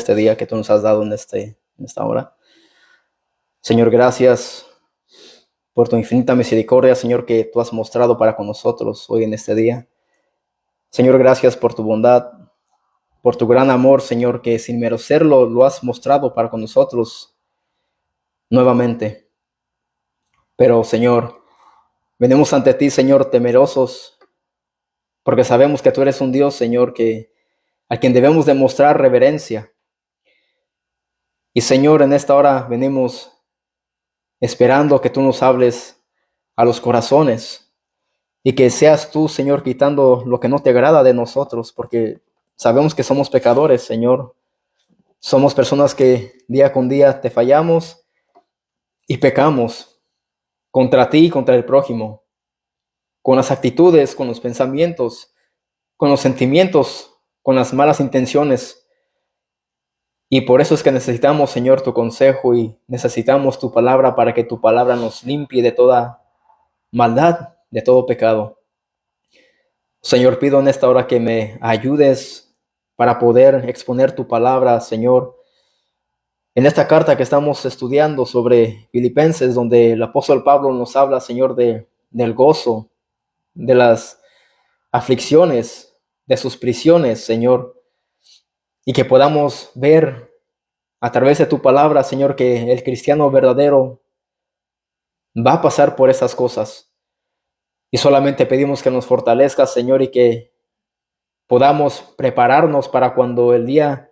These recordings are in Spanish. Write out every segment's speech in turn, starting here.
este día que tú nos has dado en esta hora. Señor, gracias por tu infinita misericordia, Señor, que tú has mostrado para con nosotros hoy en este día. Señor, gracias por tu bondad, por tu gran amor, Señor, que sin merecerlo lo has mostrado para con nosotros nuevamente. Pero, Señor, venimos ante ti, Señor, temerosos, porque sabemos que tú eres un Dios, Señor, a quien debemos demostrar reverencia. Y, Señor, en esta hora venimos esperando que tú nos hables a los corazones y que seas tú, Señor, quitando lo que no te agrada de nosotros, porque sabemos que somos pecadores, Señor. Somos personas que día con día te fallamos y pecamos contra ti y contra el prójimo, con las actitudes, con los pensamientos, con los sentimientos, con las malas intenciones. Y por eso es que necesitamos, Señor, tu consejo y necesitamos tu palabra para que tu palabra nos limpie de toda maldad, de todo pecado. Señor, pido en esta hora que me ayudes para poder exponer tu palabra, Señor. En esta carta que estamos estudiando sobre Filipenses, donde el apóstol Pablo nos habla, Señor, del gozo, de las aflicciones, de sus prisiones, Señor, y que podamos ver a través de tu palabra, Señor, que el cristiano verdadero va a pasar por esas cosas. Y solamente pedimos que nos fortalezcas, Señor, y que podamos prepararnos para cuando el día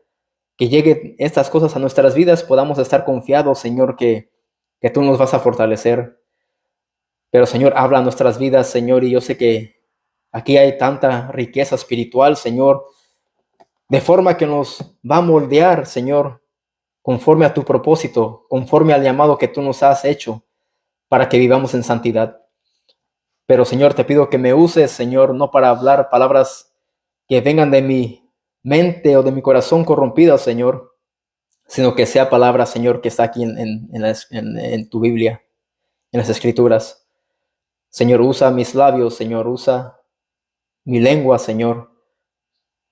que lleguen estas cosas a nuestras vidas, podamos estar confiados, Señor, que tú nos vas a fortalecer. Pero, Señor, habla a nuestras vidas, Señor, y yo sé que aquí hay tanta riqueza espiritual, Señor, de forma que nos va a moldear, Señor, conforme a tu propósito, conforme al llamado que tú nos has hecho para que vivamos en santidad. Pero, Señor, te pido que me uses, Señor, no para hablar palabras que vengan de mi mente o de mi corazón corrompido, Señor, sino que sea palabra, Señor, que está aquí en tu Biblia, en las Escrituras. Señor, usa mis labios, Señor, usa mi lengua, Señor,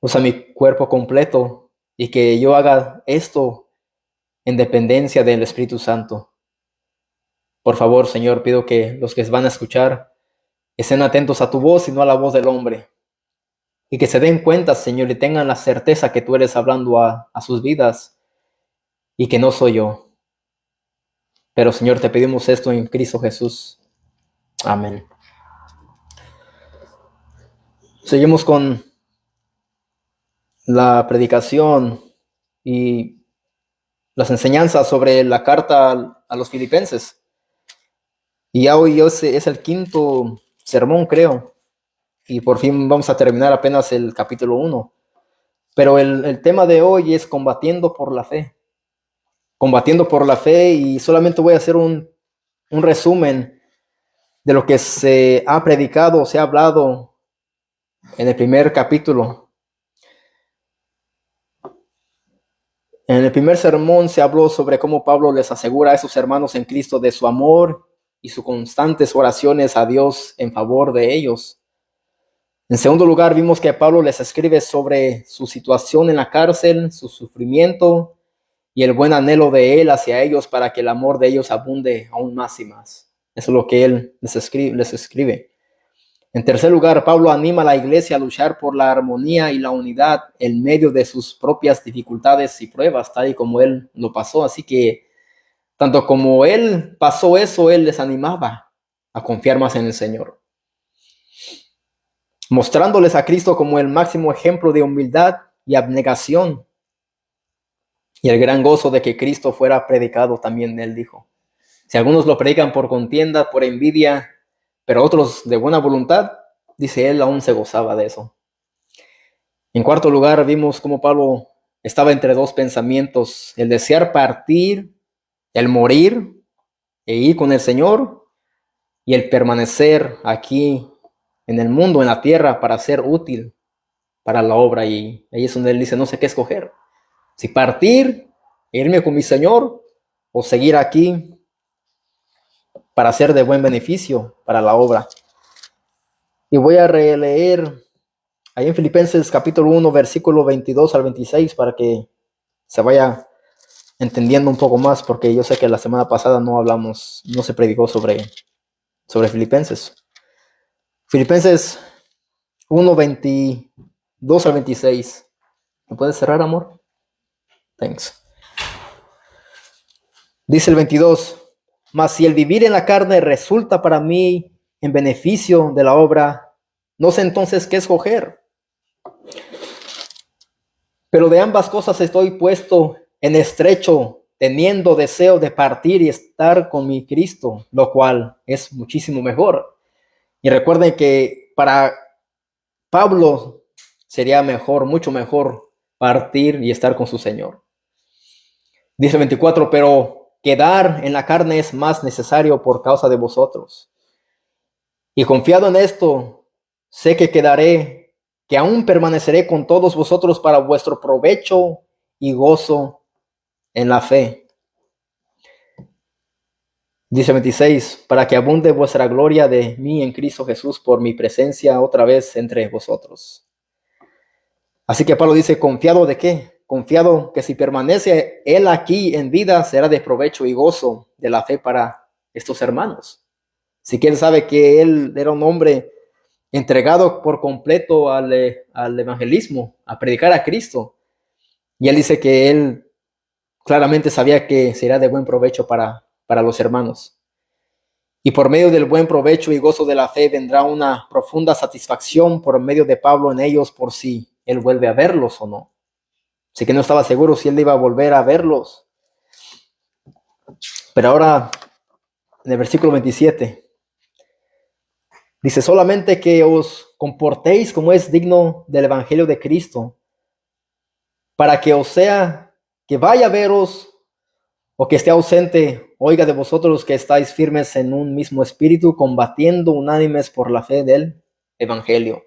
usa mi cuerpo completo y que yo haga esto en dependencia del Espíritu Santo. Por favor, Señor, pido que los que van a escuchar estén atentos a tu voz y no a la voz del hombre. Y que se den cuenta, Señor, y tengan la certeza que tú eres hablando a sus vidas y que no soy yo. Pero, Señor, te pedimos esto en Cristo Jesús. Amén. Seguimos con la predicación y las enseñanzas sobre la carta a los filipenses. Y ya hoy es el quinto sermón, creo. Y por fin vamos a terminar apenas el capítulo 1. Pero el tema de hoy es combatiendo por la fe. Combatiendo por la fe, y solamente voy a hacer un resumen de lo que se ha predicado, se ha hablado en el primer capítulo. En el primer sermón se habló sobre cómo Pablo les asegura a esos hermanos en Cristo de su amor y sus constantes oraciones a Dios en favor de ellos. En segundo lugar, vimos que Pablo les escribe sobre su situación en la cárcel, su sufrimiento y el buen anhelo de él hacia ellos para que el amor de ellos abunde aún más y más. Eso es lo que él les escribe. En tercer lugar, Pablo anima a la iglesia a luchar por la armonía y la unidad en medio de sus propias dificultades y pruebas, tal y como él lo pasó. Así que, tanto como él pasó eso, él les animaba a confiar más en el Señor, mostrándoles a Cristo como el máximo ejemplo de humildad y abnegación, y el gran gozo de que Cristo fuera predicado también. Él dijo: si algunos lo predican por contienda, por envidia, pero otros de buena voluntad, dice él, aún se gozaba de eso. En cuarto lugar, vimos cómo Pablo estaba entre dos pensamientos: el desear partir, el morir e ir con el Señor, y el permanecer aquí en el mundo, en la tierra, para ser útil para la obra. Y ahí es donde él dice: no sé qué escoger, si partir, irme con mi Señor, o seguir aquí para ser de buen beneficio para la obra. Y voy a releer ahí en Filipenses capítulo 1, versículo 22 al 26, para que se vaya entendiendo un poco más, porque yo sé que la semana pasada no se predicó sobre Filipenses. Filipenses 1, 22 al 26. ¿Me puedes cerrar, amor? Thanks. Dice el 22, mas si el vivir en la carne resulta para mí en beneficio de la obra, no sé entonces qué escoger. Pero de ambas cosas estoy puesto en estrecho, teniendo deseo de partir y estar con mi Cristo, lo cual es muchísimo mejor. Y recuerden que para Pablo sería mejor, mucho mejor partir y estar con su Señor. Dice el 24, pero quedar en la carne es más necesario por causa de vosotros. Y confiado en esto, sé que quedaré, que aún permaneceré con todos vosotros para vuestro provecho y gozo en la fe. Dice 26, para que abunde vuestra gloria de mí en Cristo Jesús por mi presencia otra vez entre vosotros. Así que Pablo dice, ¿confiado de qué? Confiado que si permanece él aquí en vida, será de provecho y gozo de la fe para estos hermanos. Si que él sabe que él era un hombre entregado por completo al evangelismo, a predicar a Cristo. Y él dice que él claramente sabía que será de buen provecho para los hermanos. Y por medio del buen provecho y gozo de la fe vendrá una profunda satisfacción por medio de Pablo en ellos por si él vuelve a verlos o no. Así que no estaba seguro si él iba a volver a verlos. Pero ahora, en el versículo 27, dice, solamente que os comportéis como es digno del evangelio de Cristo, para que os sea que vaya a veros o que esté ausente, oiga de vosotros que estáis firmes en un mismo espíritu, combatiendo unánimes por la fe del evangelio.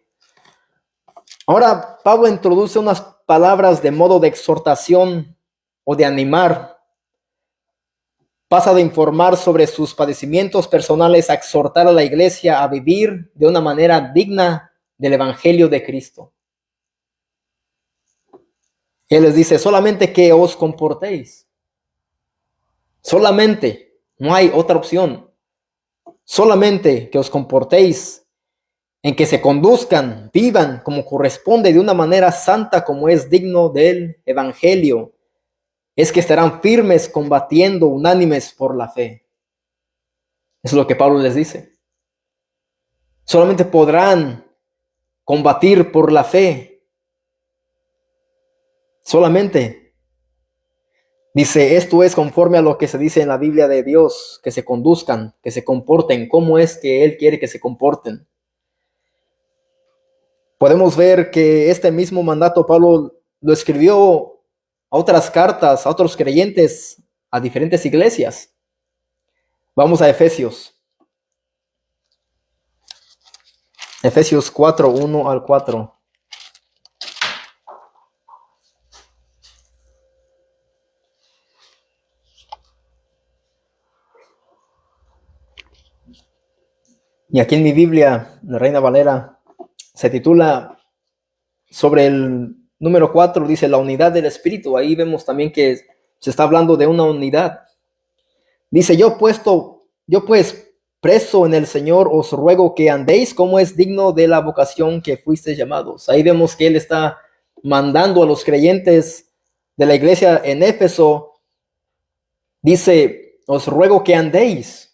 Ahora Pablo introduce unas palabras de modo de exhortación o de animar. Pasa de informar sobre sus padecimientos personales a exhortar a la iglesia a vivir de una manera digna del evangelio de Cristo. Él les dice, solamente que os comportéis. Solamente, no hay otra opción. Solamente que os comportéis, en que se conduzcan, vivan como corresponde de una manera santa como es digno del evangelio. Es que estarán firmes combatiendo unánimes por la fe. Eso es lo que Pablo les dice. Solamente podrán combatir por la fe. Solamente. Dice, esto es conforme a lo que se dice en la Biblia de Dios, que se conduzcan, que se comporten. ¿Cómo es que Él quiere que se comporten? Podemos ver que este mismo mandato Pablo lo escribió a otras cartas, a otros creyentes, a diferentes iglesias. Vamos a Efesios. Efesios 4, 1 al 4. Y aquí en mi Biblia, la Reina Valera, se titula sobre el número 4, dice la unidad del Espíritu. Ahí vemos también que se está hablando de una unidad. Dice, yo pues preso en el Señor, os ruego que andéis como es digno de la vocación que fuisteis llamados. Ahí vemos que él está mandando a los creyentes de la iglesia en Éfeso. Dice, os ruego que andéis,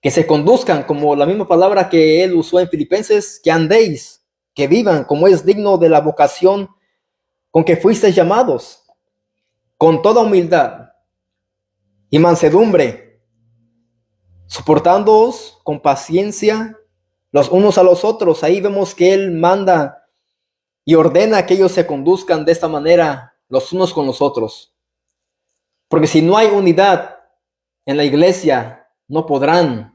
que se conduzcan, como la misma palabra que él usó en Filipenses, que andéis, que vivan como es digno de la vocación con que fuisteis llamados, con toda humildad y mansedumbre, soportándoos con paciencia los unos a los otros. Ahí vemos que él manda y ordena que ellos se conduzcan de esta manera los unos con los otros. Porque si no hay unidad en la iglesia, no podrán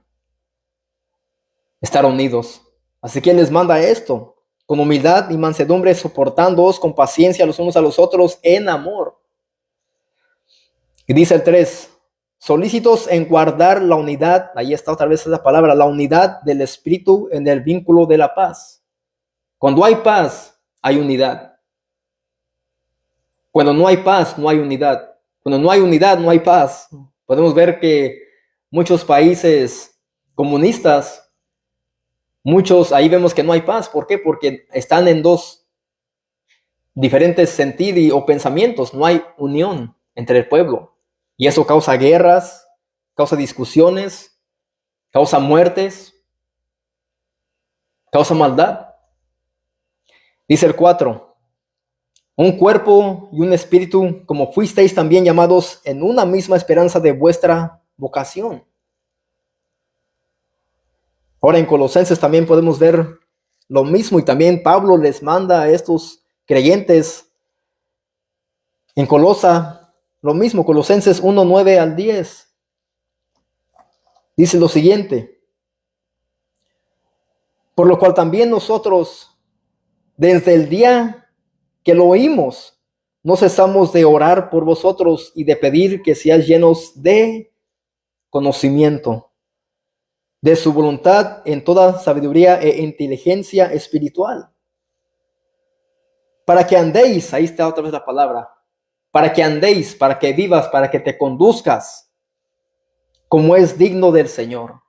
estar unidos. Así que él les manda esto, con humildad y mansedumbre, soportándoos con paciencia los unos a los otros en amor. Y dice el 3, solícitos en guardar la unidad, ahí está otra vez esa palabra, la unidad del Espíritu en el vínculo de la paz. Cuando hay paz, hay unidad. Cuando no hay paz, no hay unidad. Cuando no hay unidad, no hay paz. Podemos ver que muchos países comunistas, muchos, ahí vemos que no hay paz. ¿Por qué? Porque están en dos diferentes sentidos o pensamientos. No hay unión entre el pueblo. Y eso causa guerras, causa discusiones, causa muertes, causa maldad. Dice el 4. Un cuerpo y un espíritu, como fuisteis también llamados en una misma esperanza de vuestra vocación. Ahora en Colosenses también podemos ver lo mismo, y también Pablo les manda a estos creyentes en Colosa lo mismo. Colosenses 1:9 al 10 dice lo siguiente: por lo cual también nosotros, desde el día que lo oímos, no cesamos de orar por vosotros y de pedir que seáis llenos de conocimiento de su voluntad en toda sabiduría e inteligencia espiritual, para que andéis, ahí está otra vez la palabra, para que andéis, para que vivas, para que te conduzcas como es digno del Señor.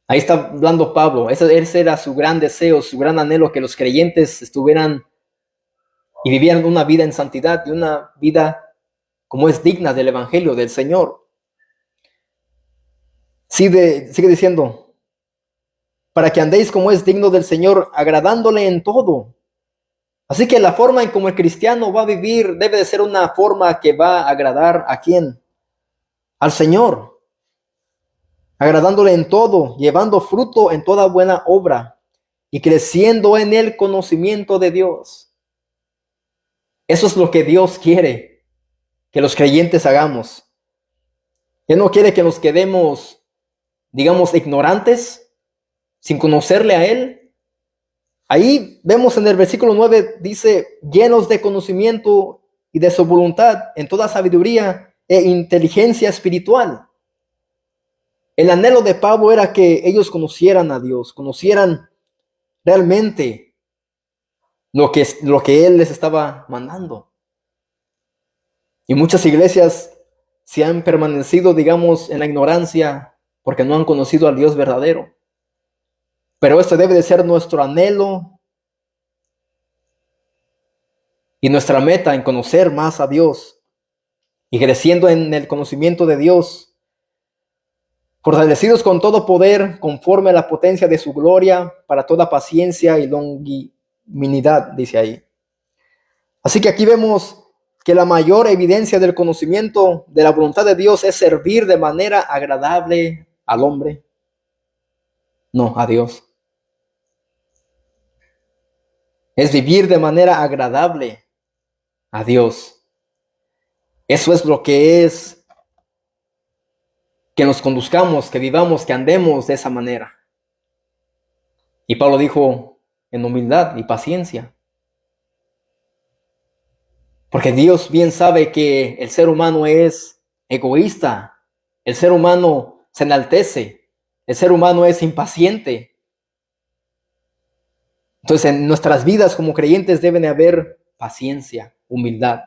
Ahí está hablando Pablo. Ese era su gran deseo, su gran anhelo, que los creyentes estuvieran y vivieran una vida en santidad y una vida como es digna del Evangelio del Señor. Sigue diciendo, para que andéis como es digno del Señor, agradándole en todo. Así que la forma en como el cristiano va a vivir debe de ser una forma que va a agradar ¿a quién? Al Señor. Agradándole en todo, llevando fruto en toda buena obra y creciendo en el conocimiento de Dios. Eso es lo que Dios quiere que los creyentes hagamos. Él no quiere que nos quedemos, digamos, ignorantes, sin conocerle a Él. Ahí vemos en el versículo 9, dice, llenos de conocimiento y de su voluntad, en toda sabiduría e inteligencia espiritual. El anhelo de Pablo era que ellos conocieran a Dios, conocieran realmente lo que Él les estaba mandando. Y muchas iglesias se han permanecido, digamos, en la ignorancia porque no han conocido al Dios verdadero. Pero este debe de ser nuestro anhelo y nuestra meta, en conocer más a Dios y creciendo en el conocimiento de Dios, fortalecidos con todo poder conforme a la potencia de su gloria para toda paciencia y longanimidad, dice ahí. Así que aquí vemos que la mayor evidencia del conocimiento de la voluntad de Dios es servir de manera agradable al hombre, no a Dios. Es vivir de manera agradable a Dios. Eso es lo que es que nos conduzcamos, que vivamos, que andemos de esa manera. Y Pablo dijo en humildad y paciencia. Porque Dios bien sabe que el ser humano es egoísta, el ser humano se enaltece, el ser humano es impaciente. Entonces en nuestras vidas como creyentes deben haber paciencia, humildad.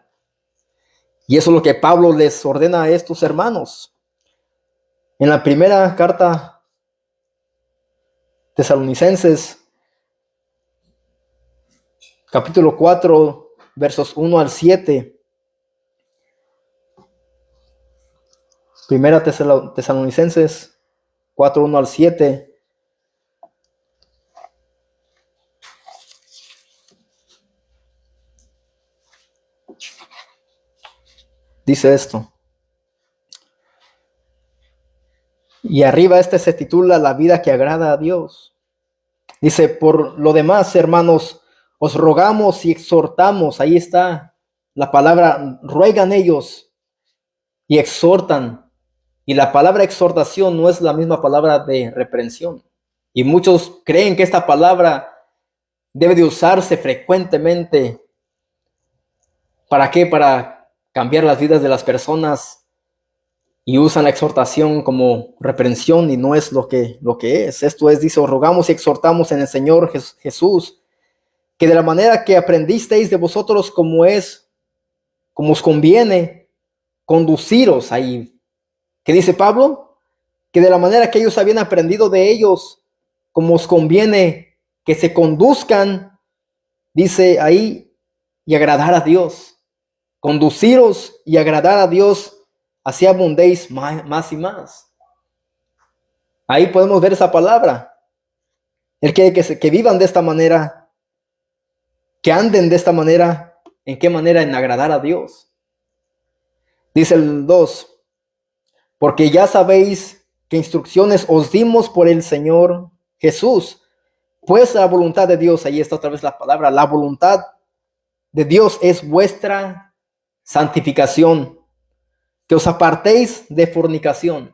Y eso es lo que Pablo les ordena a estos hermanos. En la primera carta Tesalonicenses, capítulo 4, versos 1 al 7. Primera Tesalonicenses 4, 1 al 7. Dice esto. Y arriba se titula La vida que agrada a Dios. Dice, por lo demás, hermanos, os rogamos y exhortamos. Ahí está la palabra, ruegan ellos y exhortan. Y la palabra exhortación no es la misma palabra de reprensión. Y muchos creen que esta palabra debe de usarse frecuentemente. ¿Para qué? Para cambiar las vidas de las personas. Y usan la exhortación como reprensión y no es lo que es. Esto es, dice, os rogamos y exhortamos en el Señor Jesús, que de la manera que aprendisteis de vosotros como es como os conviene, conduciros ahí. ¿Qué dice Pablo? Que de la manera que ellos habían aprendido de ellos, como os conviene que se conduzcan, dice ahí, y agradar a Dios. Conduciros y agradar a Dios, así abundéis más y más. Ahí podemos ver esa palabra. Él quiere que vivan de esta manera, que anden de esta manera. ¿En qué manera? En agradar a Dios. Dice el 2, porque ya sabéis que instrucciones os dimos por el Señor Jesús, pues la voluntad de Dios, ahí está otra vez la palabra, la voluntad de Dios es vuestra santificación, que os apartéis de fornicación.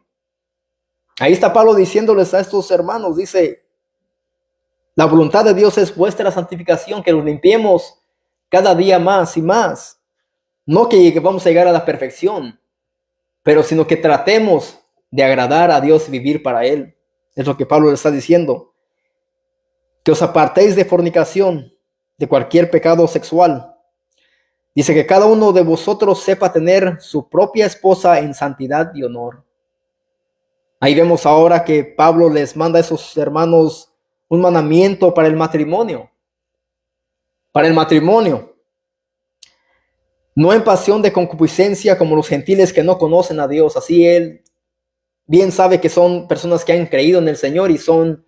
Ahí está Pablo diciéndoles a estos hermanos, dice, la voluntad de Dios es vuestra santificación, que nos limpiemos cada día más y más. No que vamos a llegar a la perfección, pero sino que tratemos de agradar a Dios y vivir para Él. Es lo que Pablo le está diciendo. Que os apartéis de fornicación, de cualquier pecado sexual. Dice que cada uno de vosotros sepa tener su propia esposa en santidad y honor. Ahí vemos ahora que Pablo les manda a esos hermanos un mandamiento para el matrimonio. Para el matrimonio. No en pasión de concupiscencia como los gentiles que no conocen a Dios. Así él bien sabe que son personas que han creído en el Señor y son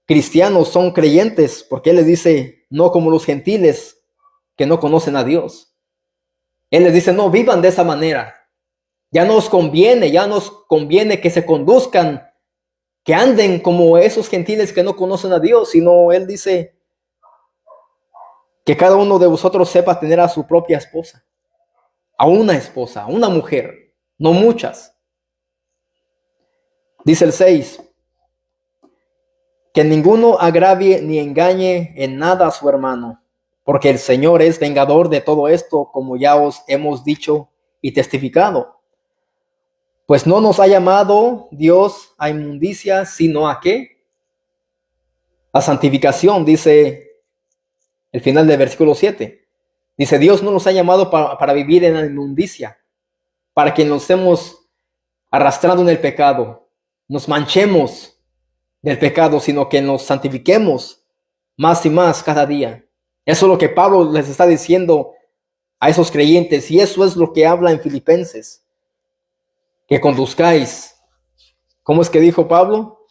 cristianos, son creyentes, porque él les dice, no como los gentiles que no conocen a Dios. Él les dice, no, vivan de esa manera. Ya nos conviene que se conduzcan, que anden como esos gentiles que no conocen a Dios, sino él dice que cada uno de vosotros sepa tener a su propia esposa, a una mujer, no muchas. Dice el 6, que ninguno agravie ni engañe en nada a su hermano, porque el Señor es vengador de todo esto, como ya os hemos dicho y testificado. Pues no nos ha llamado Dios a inmundicia, sino a ¿qué? A santificación, dice el final del versículo 7. Dice, Dios no nos ha llamado para vivir en la inmundicia, para que nos estemos arrastrando en el pecado, nos manchemos del pecado, sino que nos santifiquemos más y más cada día. Eso es lo que Pablo les está diciendo a esos creyentes, y eso es lo que habla en Filipenses, que conduzcáis. ¿Cómo es que dijo Pablo?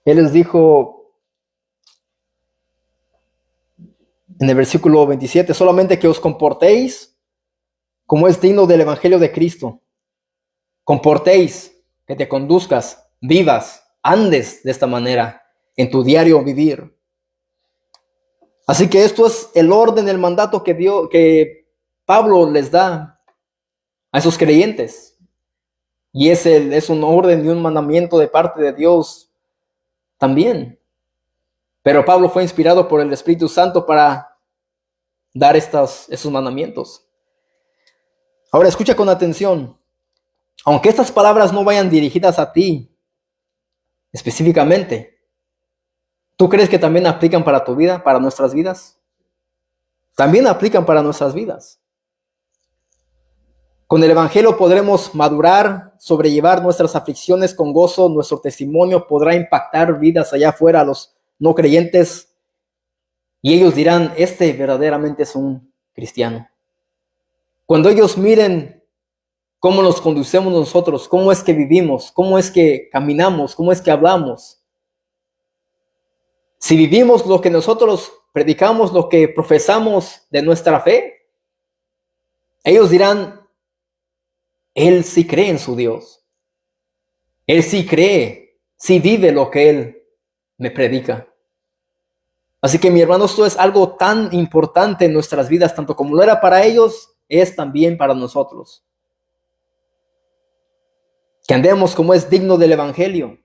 Él les dijo en el versículo 27, solamente que os comportéis como es digno del evangelio de Cristo. Comportéis, que te conduzcas, vivas, andes de esta manera en tu diario vivir. Así que esto es el orden, el mandato que Pablo les da a esos creyentes. Y es un orden y un mandamiento de parte de Dios también. Pero Pablo fue inspirado por el Espíritu Santo para dar esos mandamientos. Ahora escucha con atención. Aunque estas palabras no vayan dirigidas a ti específicamente, ¿tú crees que también aplican para tu vida, para nuestras vidas? También aplican para nuestras vidas. Con el Evangelio podremos madurar, sobrellevar nuestras aflicciones con gozo. Nuestro testimonio podrá impactar vidas allá afuera a los no creyentes, y ellos dirán, este verdaderamente es un cristiano. Cuando ellos miren cómo nos conducemos nosotros, cómo es que vivimos, cómo es que caminamos, cómo es que hablamos. Si vivimos lo que nosotros predicamos, lo que profesamos de nuestra fe, ellos dirán, él sí cree en su Dios. Él sí cree, sí vive lo que él me predica. Así que mi hermano, esto es algo tan importante en nuestras vidas, tanto como lo era para ellos, es también para nosotros. Que andemos como es digno del Evangelio.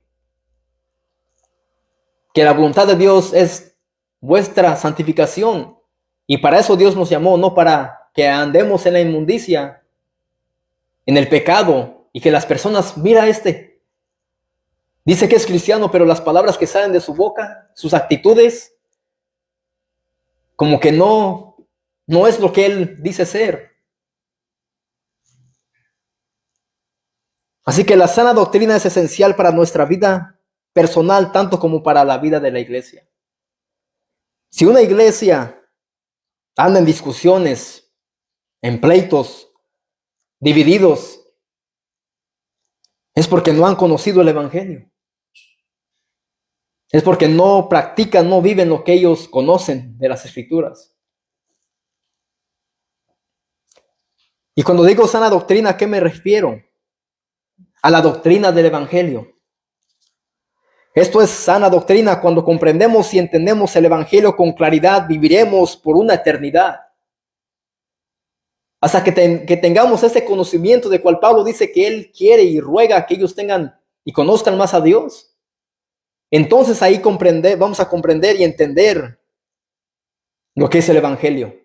Que la voluntad de Dios es vuestra santificación. Y para eso Dios nos llamó, no para que andemos en la inmundicia, en el pecado, y que las personas, mira dice que es cristiano, pero las palabras que salen de su boca, sus actitudes, como que no es lo que Él dice ser. Así que la sana doctrina es esencial para nuestra vida personal, tanto como para la vida de la iglesia. Si una iglesia anda en discusiones, en pleitos, divididos, es porque no han conocido el Evangelio. Es porque no practican, no viven lo que ellos conocen de las Escrituras. Y cuando digo sana doctrina, ¿a qué me refiero? A la doctrina del Evangelio. Esto es sana doctrina. Cuando comprendemos y entendemos el Evangelio con claridad, viviremos por una eternidad. Hasta que tengamos ese conocimiento de cual Pablo dice que él quiere y ruega que ellos tengan y conozcan más a Dios. Entonces ahí vamos a comprender y entender lo que es el Evangelio.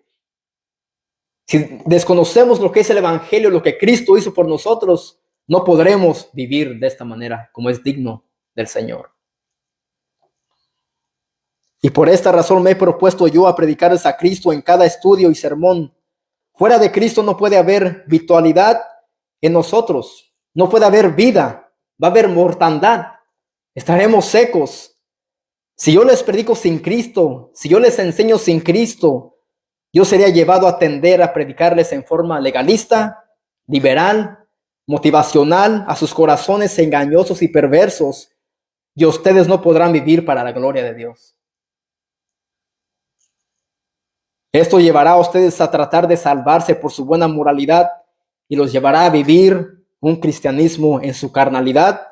Si desconocemos lo que es el Evangelio, lo que Cristo hizo por nosotros, no podremos vivir de esta manera como es digno del Señor. Y por esta razón me he propuesto yo a predicarles a Cristo en cada estudio y sermón. Fuera de Cristo no puede haber vitalidad en nosotros. No puede haber vida. Va a haber mortandad. Estaremos secos. Si yo les predico sin Cristo, si yo les enseño sin Cristo, yo sería llevado a tender a predicarles en forma legalista, liberal, motivacional, a sus corazones engañosos y perversos, y ustedes no podrán vivir para la gloria de Dios. Esto llevará a ustedes a tratar de salvarse por su buena moralidad y los llevará a vivir un cristianismo en su carnalidad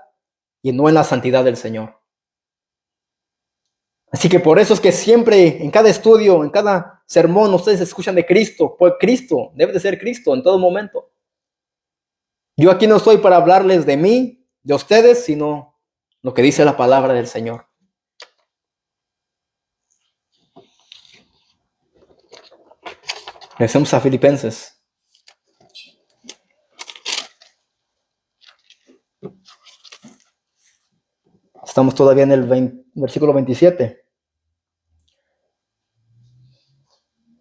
y no en la santidad del Señor. Así que por eso es que siempre, en cada estudio, en cada sermón, ustedes escuchan de Cristo. Pues Cristo, debe de ser Cristo en todo momento. Yo aquí no estoy para hablarles de mí, de ustedes, sino lo que dice la palabra del Señor. Regresemos a Filipenses. Estamos todavía en el versículo 27.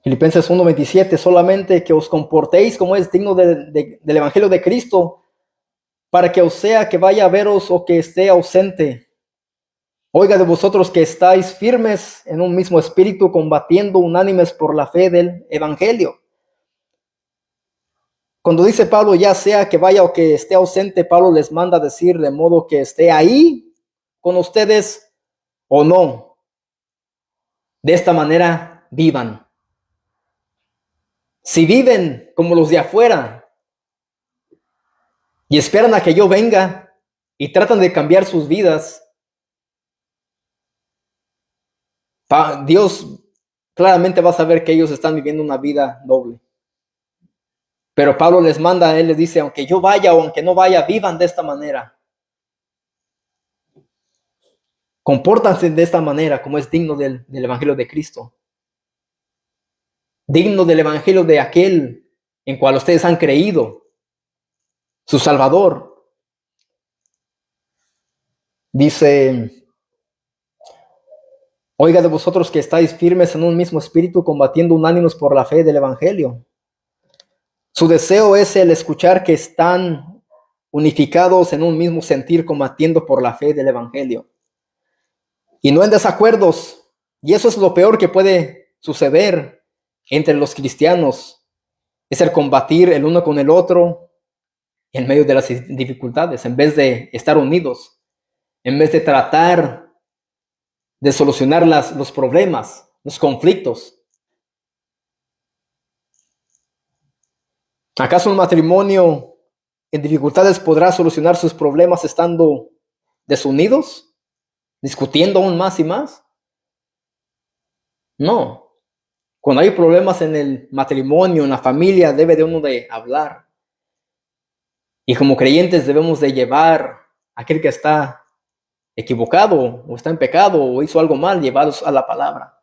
Filipenses 1:27, solamente que os comportéis como es digno del Evangelio de Cristo, para que os sea que vaya a veros o que esté ausente. Oiga de vosotros que estáis firmes en un mismo espíritu, combatiendo unánimes por la fe del Evangelio. Cuando dice Pablo, ya sea que vaya o que esté ausente, Pablo les manda decir de modo que esté ahí con ustedes o no. De esta manera vivan. Si viven como los de afuera y esperan a que yo venga y tratan de cambiar sus vidas, Dios claramente va a saber que ellos están viviendo una vida doble. Pero Pablo les manda, él les dice, aunque yo vaya o aunque no vaya, vivan de esta manera. Compórtanse de esta manera, como es digno del Evangelio de Cristo. Digno del Evangelio de aquel en cual ustedes han creído, su Salvador. Dice, oiga de vosotros que estáis firmes en un mismo espíritu, combatiendo unánimes por la fe del Evangelio. Su deseo es el escuchar que están unificados en un mismo sentir, combatiendo por la fe del Evangelio. Y no en desacuerdos. Y eso es lo peor que puede suceder entre los cristianos. Es el combatir el uno con el otro en medio de las dificultades, en vez de estar unidos, en vez de tratar de solucionar los problemas, los conflictos. ¿Acaso un matrimonio en dificultades podrá solucionar sus problemas estando desunidos? ¿Discutiendo aún más y más? No. Cuando hay problemas en el matrimonio, en la familia, debe de uno de hablar. Y como creyentes debemos de llevar a aquel que está equivocado o está en pecado o hizo algo mal, llevarlos a la palabra.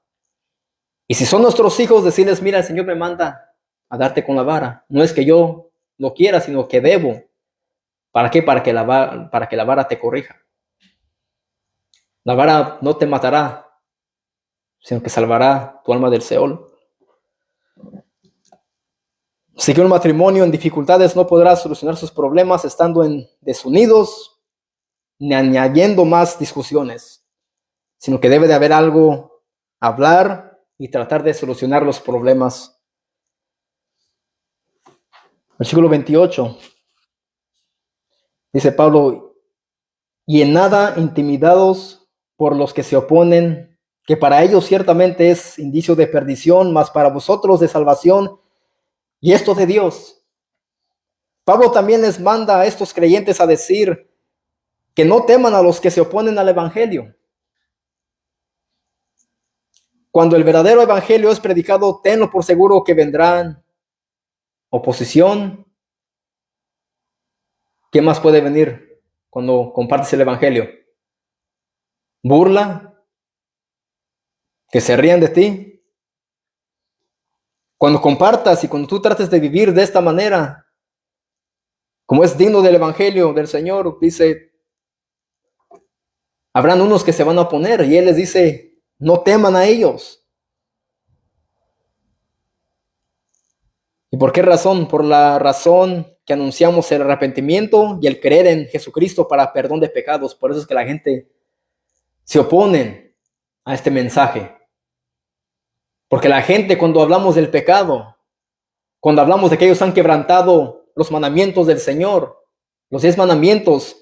Y si son nuestros hijos, decirles, mira, el Señor me manda a darte con la vara. No es que yo lo quiera, sino que debo. ¿Para qué? Para que la vara te corrija. La vara no te matará, sino que salvará tu alma del Seol. Así que un matrimonio en dificultades no podrá solucionar sus problemas estando en desunidos ni añadiendo más discusiones, sino que debe de haber algo, hablar y tratar de solucionar los problemas. Versículo 28. Dice Pablo, y en nada intimidados por los que se oponen, que para ellos ciertamente es indicio de perdición, mas para vosotros de salvación, y esto de Dios. Pablo también les manda a estos creyentes a decir que no teman a los que se oponen al evangelio. Cuando el verdadero evangelio es predicado, tenlo por seguro que vendrán oposición. ¿Qué más puede venir cuando compartes el evangelio? Burla, que se rían de ti. Cuando compartas y cuando tú trates de vivir de esta manera, como es digno del evangelio del Señor, dice, habrán unos que se van a oponer y Él les dice, no teman a ellos. ¿Y por qué razón? Por la razón que anunciamos el arrepentimiento y el creer en Jesucristo para perdón de pecados. Por eso es que la gente se opone a este mensaje. Porque la gente, cuando hablamos del pecado, cuando hablamos de que ellos han quebrantado los mandamientos del Señor, los 10 mandamientos,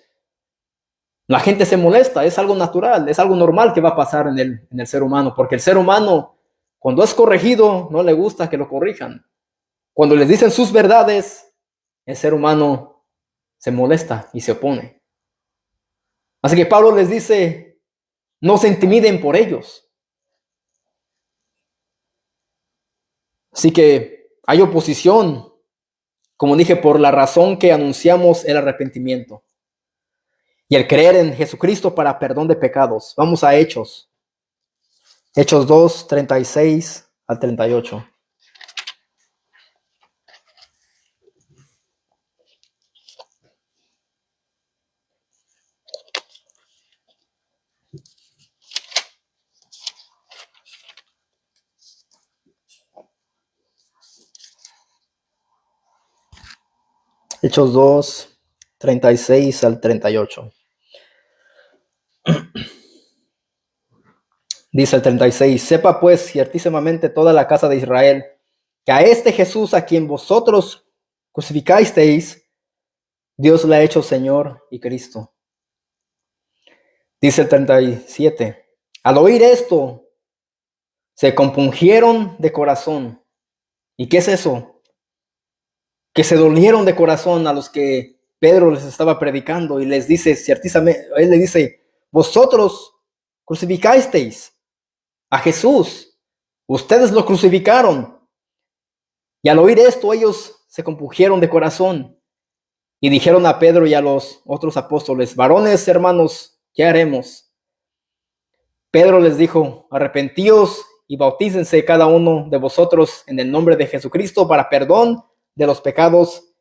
la gente se molesta. Es algo natural, es algo normal que va a pasar en el ser humano. Porque el ser humano, cuando es corregido, no le gusta que lo corrijan. Cuando les dicen sus verdades, el ser humano se molesta y se opone. Así que Pablo les dice, no se intimiden por ellos. Así que hay oposición, como dije, por la razón que anunciamos el arrepentimiento y el creer en Jesucristo para perdón de pecados. Vamos a Hechos. Hechos 2, 36 al 38. Hechos 2, 36 al 38. Dice el 36, sepa pues ciertísimamente toda la casa de Israel, que a este Jesús a quien vosotros crucificasteis, Dios le ha hecho Señor y Cristo. Dice el 37, al oír esto, se compungieron de corazón. ¿Y qué es eso? Que se dolieron de corazón a los que Pedro les estaba predicando y les dice, ciertísimamente, él le dice, vosotros crucificasteis a Jesús, ustedes lo crucificaron. Y al oír esto, ellos se compungieron de corazón y dijeron a Pedro y a los otros apóstoles, varones, hermanos, ¿qué haremos? Pedro les dijo, arrepentíos y bautícense cada uno de vosotros en el nombre de Jesucristo para perdón de los pecados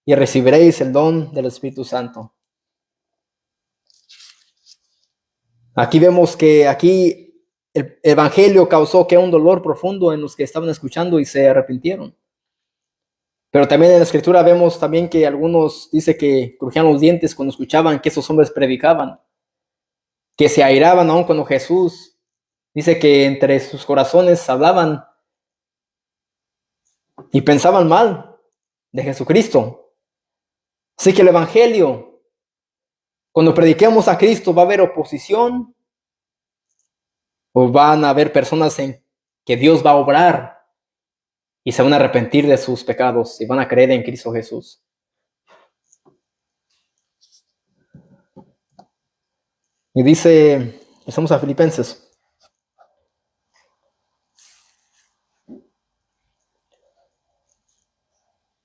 y recibiréis el don del Espíritu Santo. Aquí vemos que aquí el evangelio causó que un dolor profundo en los que estaban escuchando y se arrepintieron. Pero también en la escritura vemos también que algunos dice que crujían los dientes cuando escuchaban que esos hombres predicaban, que se airaban aún cuando Jesús dice que entre sus corazones hablaban y pensaban mal de Jesucristo. Así que el evangelio, cuando prediquemos a Cristo, va a haber oposición o van a haber personas en que Dios va a obrar y se van a arrepentir de sus pecados y van a creer en Cristo Jesús. Y dice, estamos a Filipenses.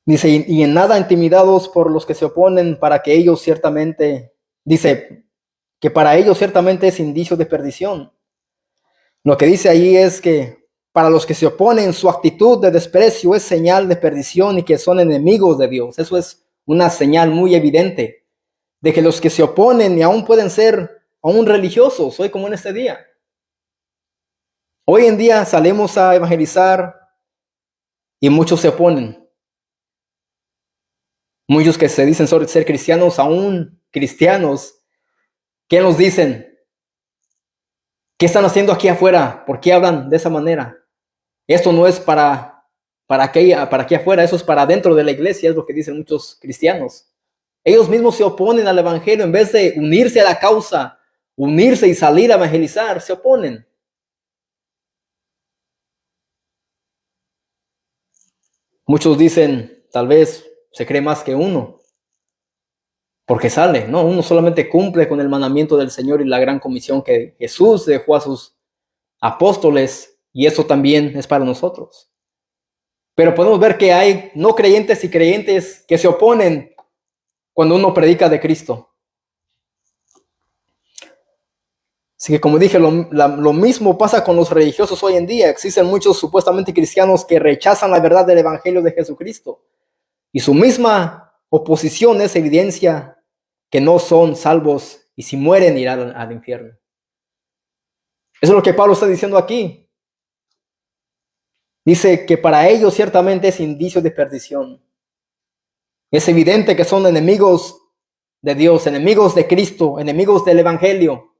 Dice, y en nada intimidados por los que se oponen, para que ellos ciertamente, dice, que para ellos ciertamente es indicio de perdición. Lo que dice ahí es que para los que se oponen, su actitud de desprecio es señal de perdición y que son enemigos de Dios. Eso es una señal muy evidente de que los que se oponen y aún pueden ser aún religiosos, hoy como en este día. Hoy en día salimos a evangelizar y muchos se oponen. Muchos que se dicen ser cristianos, aún cristianos, ¿qué nos dicen? ¿Qué están haciendo aquí afuera? ¿Por qué hablan de esa manera? Esto no es para aquí afuera, eso es para dentro de la iglesia, es lo que dicen muchos cristianos. Ellos mismos se oponen al evangelio en vez de unirse a la causa, unirse y salir a evangelizar, se oponen. Muchos dicen, tal vez se cree más que uno, porque sale, no, uno solamente cumple con el mandamiento del Señor y la gran comisión que Jesús dejó a sus apóstoles, y eso también es para nosotros. Pero podemos ver que hay no creyentes y creyentes que se oponen cuando uno predica de Cristo. Así que como dije, lo mismo pasa con los religiosos hoy en día. Existen muchos supuestamente cristianos que rechazan la verdad del Evangelio de Jesucristo. Y su misma oposición es evidencia que no son salvos y si mueren irán al infierno. Eso es lo que Pablo está diciendo aquí. Dice que para ellos ciertamente es indicio de perdición. Es evidente que son enemigos de Dios, enemigos de Cristo, enemigos del Evangelio.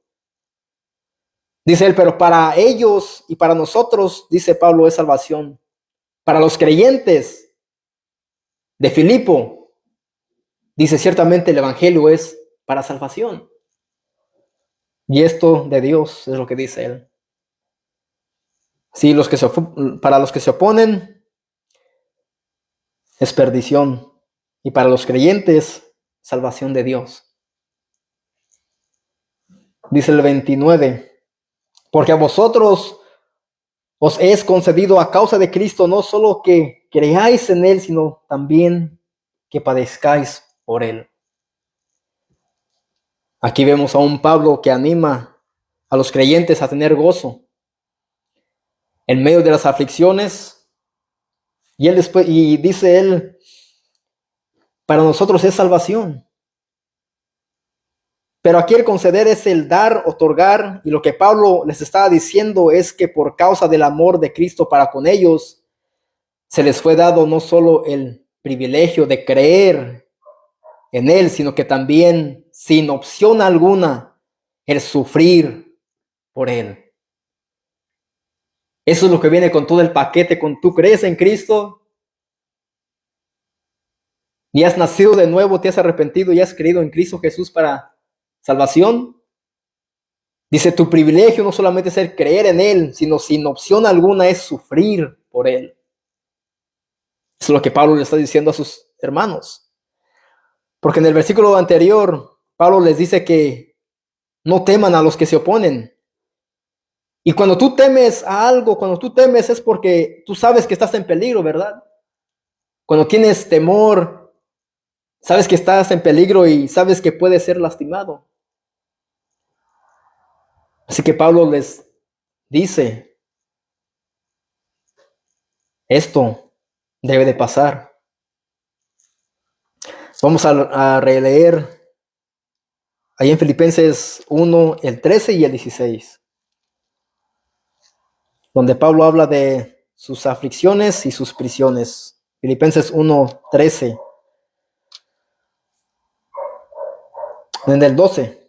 Dice él, pero para ellos y para nosotros, dice Pablo, es salvación. Para los creyentes de Filipo, dice ciertamente el Evangelio es para salvación. Y esto de Dios es lo que dice él. Sí, para los que se oponen es perdición. Y para los creyentes, salvación de Dios. Dice el 29. Porque a vosotros os es concedido a causa de Cristo no solo que creáis en Él, sino también que padezcáis por Él. Aquí vemos a un Pablo que anima a los creyentes a tener gozo en medio de las aflicciones. Y dice él, para nosotros es salvación. Pero aquí el conceder es el dar, otorgar, y lo que Pablo les estaba diciendo es que por causa del amor de Cristo para con ellos, se les fue dado no solo el privilegio de creer en Él, sino que también, sin opción alguna, el sufrir por Él. Eso es lo que viene con todo el paquete. Cuando tú crees en Cristo y has nacido de nuevo, te has arrepentido y has creído en Cristo Jesús para salvación. Dice, tu privilegio no solamente es el creer en Él, sino sin opción alguna es sufrir por Él. Eso es lo que Pablo le está diciendo a sus hermanos. Porque en el versículo anterior, Pablo les dice que no teman a los que se oponen. Y cuando tú temes a algo, cuando tú temes es porque tú sabes que estás en peligro, ¿verdad? Cuando tienes temor, sabes que estás en peligro y sabes que puedes ser lastimado. Así que Pablo les dice, esto debe de pasar. Vamos a releer ahí en Filipenses 1, el 13 y el 16, donde Pablo habla de sus aflicciones y sus prisiones. Filipenses 1, 13. En el 12.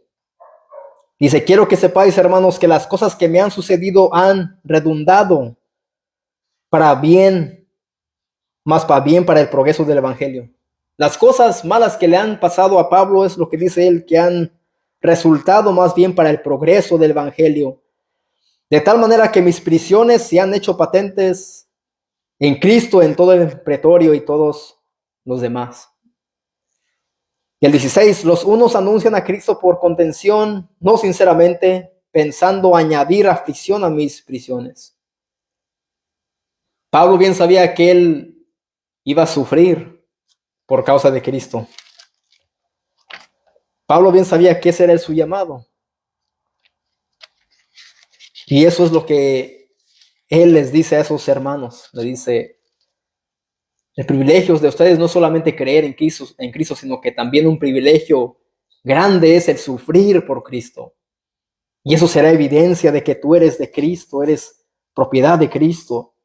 Dice, quiero que sepáis, hermanos, que las cosas que me han sucedido han redundado para bien, más para bien para el progreso del Evangelio. Las cosas malas que le han pasado a Pablo es lo que dice él, que han resultado más bien para el progreso del Evangelio. De tal manera que mis prisiones se han hecho patentes en Cristo, en todo el pretorio y todos los demás. Y el 16, los unos anuncian a Cristo por contención, no sinceramente, pensando añadir aflicción a mis prisiones. Pablo bien sabía que él iba a sufrir por causa de Cristo. Pablo bien sabía que ese era su llamado. Y eso es lo que él les dice a esos hermanos. Le dice, el privilegio de ustedes no solamente creer en Cristo, sino que también un privilegio grande es el sufrir por Cristo. Y eso será evidencia de que tú eres de Cristo, eres propiedad de Cristo.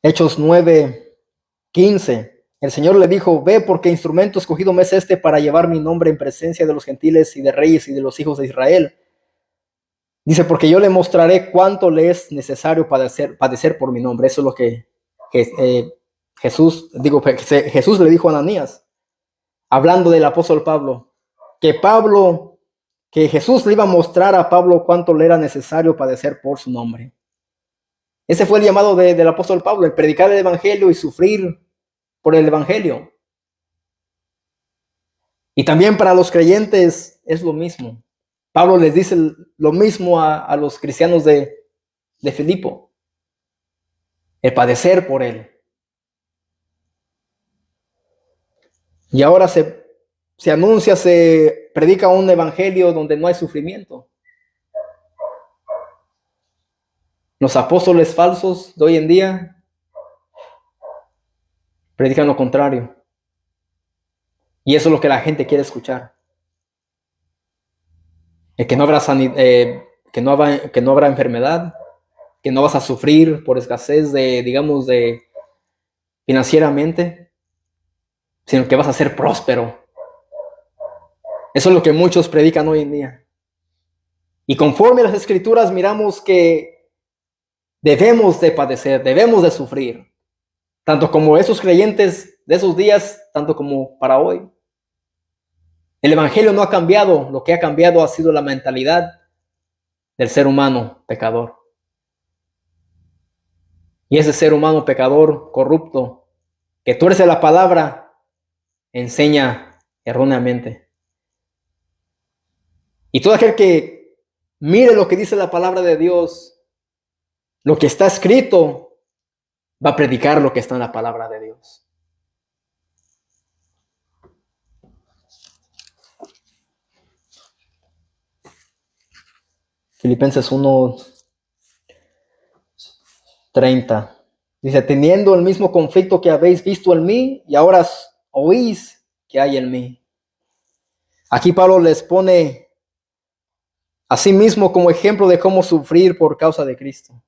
Hechos 9:15. El Señor le dijo: ve, porque instrumento escogido me es este para llevar mi nombre en presencia de los gentiles y de reyes y de los hijos de Israel. Dice, porque yo le mostraré cuánto le es necesario padecer por mi nombre. Eso es lo que Jesús le dijo a Ananías, hablando del apóstol Pablo, que Jesús le iba a mostrar a Pablo cuánto le era necesario padecer por su nombre. Ese fue el llamado del apóstol Pablo, el predicar el evangelio y sufrir por el evangelio. Y también para los creyentes es lo mismo. Pablo les dice lo mismo a los cristianos de Filipo, el padecer por él. Y ahora se anuncia, se predica un evangelio donde no hay sufrimiento. Los apóstoles falsos de hoy en día predican lo contrario. Y eso es lo que la gente quiere escuchar. Que no habrá que no habrá enfermedad, que no vas a sufrir por escasez de financieramente, sino que vas a ser próspero. Eso es lo que muchos predican hoy en día. Y conforme a las escrituras miramos que debemos de padecer, debemos de sufrir, tanto como esos creyentes de esos días, tanto como para hoy. El evangelio no ha cambiado, lo que ha cambiado ha sido la mentalidad del ser humano pecador. Y ese ser humano pecador, corrupto, que tuerce la palabra, enseña erróneamente. Y todo aquel que mire lo que dice la palabra de Dios, lo que está escrito, va a predicar lo que está en la palabra de Dios. Filipenses 1:30. Dice, teniendo el mismo conflicto que habéis visto en mí y ahora oís que hay en mí. Aquí Pablo les pone a sí mismo como ejemplo de cómo sufrir por causa de Cristo.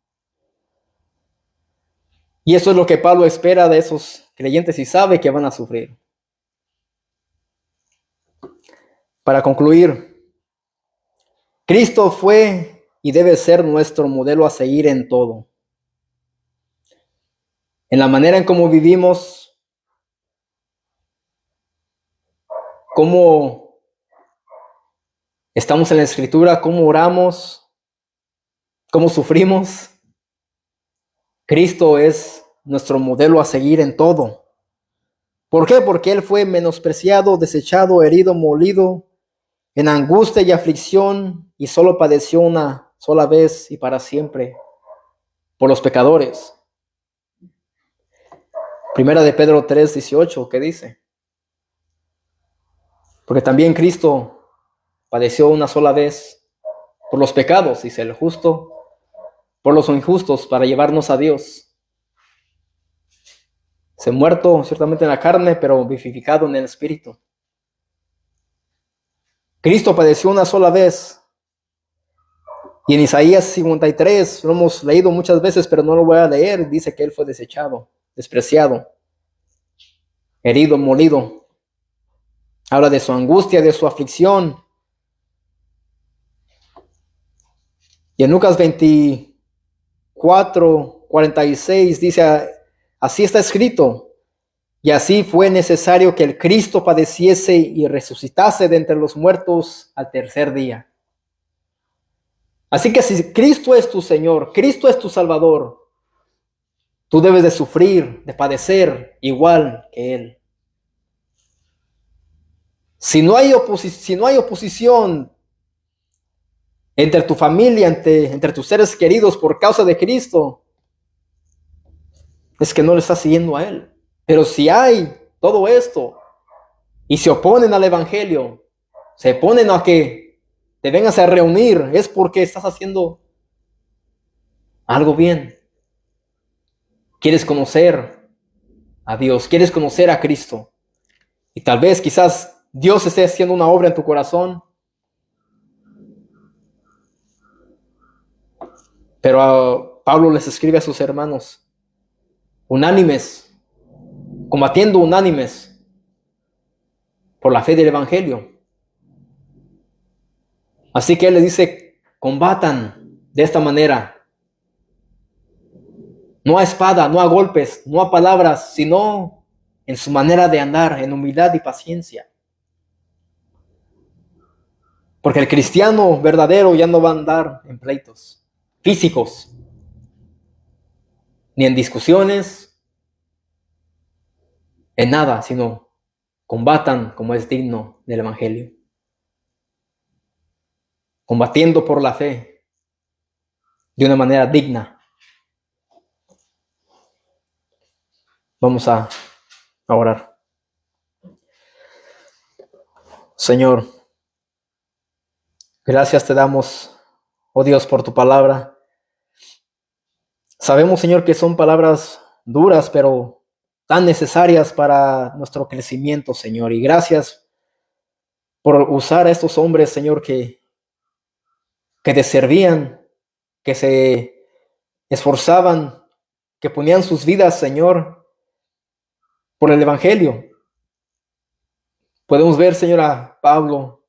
Y eso es lo que Pablo espera de esos creyentes y sabe que van a sufrir. Para concluir, Cristo fue y debe ser nuestro modelo a seguir en todo. En la manera en cómo vivimos, cómo estamos en la Escritura, cómo oramos, cómo sufrimos. Cristo es nuestro modelo a seguir en todo. ¿Por qué? Porque Él fue menospreciado, desechado, herido, molido, en angustia y aflicción, y solo padeció una sola vez y para siempre por los pecadores. Primera de Pedro 3:18, ¿qué dice? Porque también Cristo padeció una sola vez por los pecados, dice el justo, por los injustos, para llevarnos a Dios. Se muerto ciertamente en la carne, pero vivificado en el espíritu. Cristo padeció una sola vez. Y en Isaías 53, lo hemos leído muchas veces, pero no lo voy a leer, dice que Él fue desechado, despreciado, herido, molido. Habla de su angustia, de su aflicción. Y en Lucas 24:46 dice, así está escrito, y así fue necesario que el Cristo padeciese y resucitase de entre los muertos al tercer día. Así que si Cristo es tu Señor, Cristo es tu Salvador, tú debes de sufrir, de padecer igual que Él. Si no hay oposición entre tu familia, entre tus seres queridos por causa de Cristo, es que no le estás siguiendo a Él. Pero si hay todo esto y se oponen al Evangelio, se oponen a que te vengas a reunir, es porque estás haciendo algo bien. Quieres conocer a Dios, quieres conocer a Cristo. Y tal vez, quizás, Dios esté haciendo una obra en tu corazón. Pero Pablo les escribe a sus hermanos, unánimes, combatiendo unánimes por la fe del Evangelio. Así que Él les dice, combatan de esta manera. No a espada, no a golpes, no a palabras, sino en su manera de andar, en humildad y paciencia. Porque el cristiano verdadero ya no va a andar en pleitos físicos, ni en discusiones, en nada, sino combatan como es digno del Evangelio. Combatiendo por la fe de una manera digna. Vamos a orar. Señor, gracias te damos, oh Dios, por tu palabra. Sabemos, Señor, que son palabras duras, pero tan necesarias para nuestro crecimiento, Señor. Y gracias por usar a estos hombres, Señor, que te servían, que se esforzaban, que ponían sus vidas, Señor, por el Evangelio. Podemos ver, Señor, a Pablo,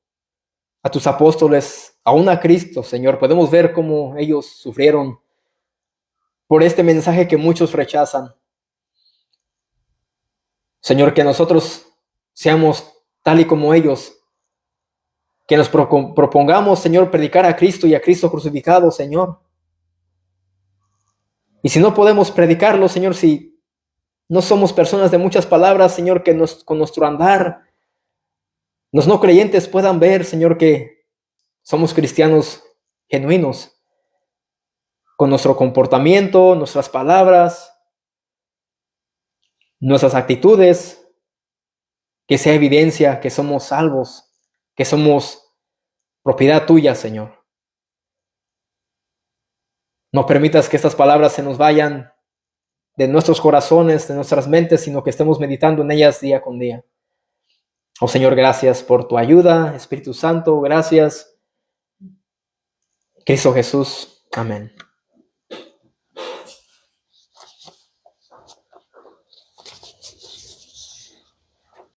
a tus apóstoles, aún a Cristo, Señor. Podemos ver cómo ellos sufrieron por este mensaje que muchos rechazan. Señor, que nosotros seamos tal y como ellos, que nos propongamos, Señor, predicar a Cristo y a Cristo crucificado, Señor. Y si no podemos predicarlo, Señor, si no somos personas de muchas palabras, Señor, que con nuestro andar, los no creyentes puedan ver, Señor, que somos cristianos genuinos, con nuestro comportamiento, nuestras palabras, nuestras actitudes, que sea evidencia que somos salvos, que somos propiedad tuya, Señor. No permitas que estas palabras se nos vayan de nuestros corazones, de nuestras mentes, sino que estemos meditando en ellas día con día. Oh Señor, gracias por tu ayuda, Espíritu Santo, gracias. Cristo Jesús, amén.